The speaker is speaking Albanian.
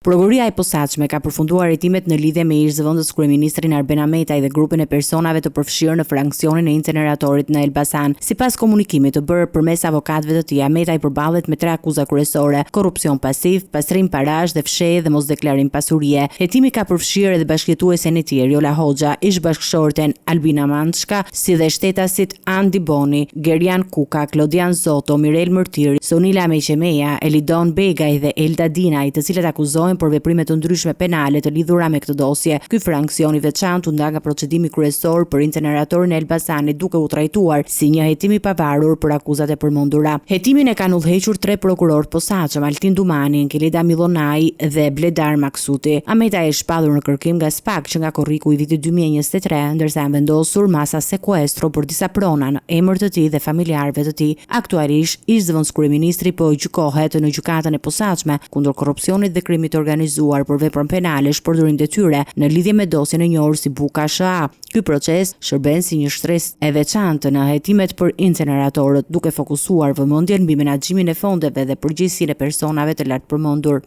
Prokuroria e posaçme ka përfunduar hetimet në lidhje me ish-zëvendës kryeministrin Arben Ahmetaj dhe grupin e personave të përfshirë në franksionin e inceneratorit në Elbasan. Sipas komunikimit të bërë përmes avokatëve të tij, Ahmetaj përballet me 3 akuza kryesore: korrupsion pasiv, pastrim parash dhe fshehje dhe mosdeklarim pasurie. Hetimi ka përfshirë edhe bashkëjetuesen e tij Eriola Hoxha, ish-bashkëshorten Albina Mandshka, si dhe shtetasit Andi Boni, Gerian Kuka, Klodian Zoto, Mirel Mërtiri, Sonila Meqemeja, Elidon Begaj dhe Elda Dinaj, të cilët akuzohen për veprime të ndryshme penale të lidhura me këtë dosje. Ky franksion i veçantë u nda nga procedimi kryesor për inceneratorin e Elbasanit, duke u trajtuar si një hetim i pavarur për akuzat e përmendura. Hetimin e kanë udhëhequr 3 prokurorë posaçëm: Altin Dumani, Kelida Millonai dhe Bledar Maksuti. Ahmetaj është shpallur në kërkim nga SPAK që nga korriku i vitit 2023, ndërsa janë vendosur masa sekuestro për disa prona në emër të tij dhe familjarëve të tij. Aktualisht, ish-zëvendës kryeministri po gjykohet në gjykatën e posaçme kundër korrupsionit dhe krimit organizuar për veprën penale shpërdorim detyre në lidhje me dosjen e njohur si Buka SHA. Ky proces shërben si një shtresë e veçantë në hetimet për inceneratorët, duke fokusuar vëmendjen mbi menaxhimin e fondeve dhe përgjegjësinë e personave të lartpërmendur.